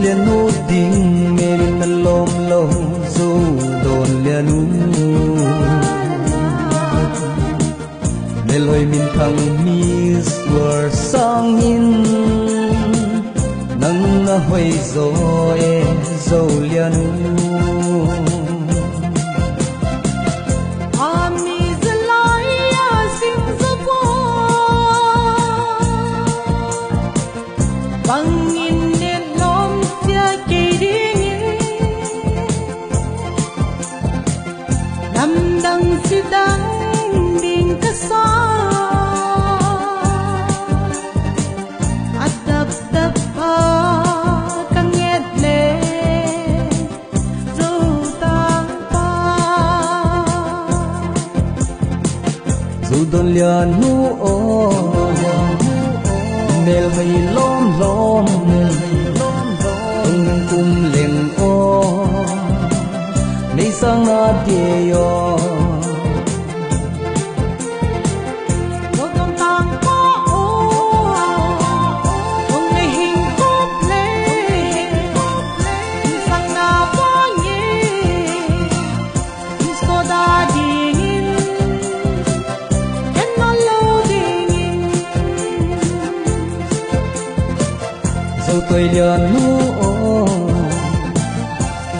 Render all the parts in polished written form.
liền nô ding mê na lom lo zo đồn liền mê lôi min thăng mi swar sang in nâng na hoi zo e zo liền bangin net lom tia kiding nam dang sidang ding kasa adap dap pa kanget le zo tang pa zo don lian nu o mel hay lom lom tung kum leng o nay sang a de yo lo tong tang pa o ong nay hing ko ple sang na pa ye isko da ding ken no lo ding dâu tôi liền nu ô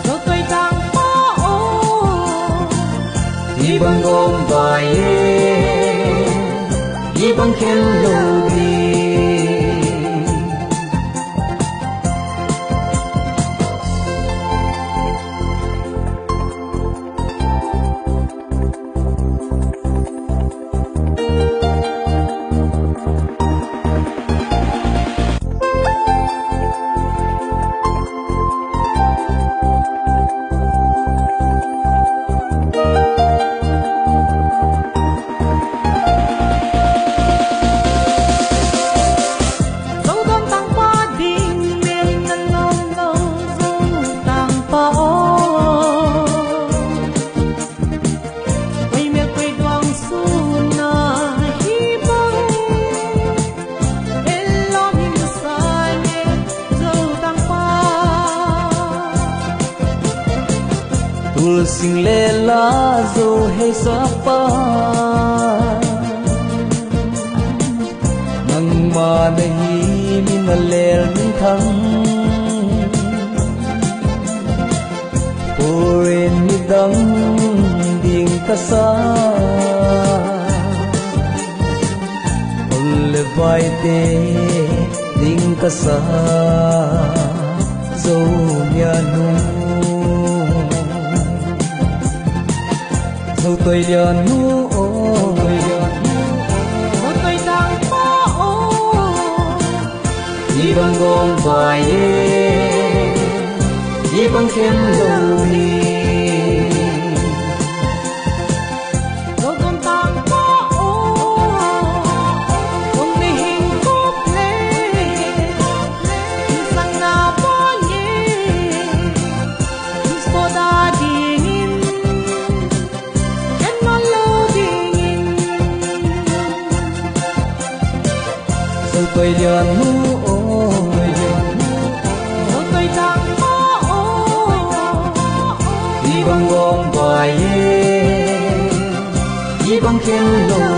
dâu tôi đang có ô đi bằng ôm vài đi bằng khen lâu đi tul sing le la zo hay sa pa nang ma nahi min lel min thang porin mi dang ding ka sa ol le vai te ding ka sa zo ya nu dâu tôi liền nu ô dâu tôi đang có ô đi bằng gom vài đi bằng khen lâu đi dâu tôi đang có ô ong nay hing ko ple sang na pa ye isko da ding dâu tôi liền nu ô dâu tôi đang có ô đi bằng gom vài đi bằng khen lâu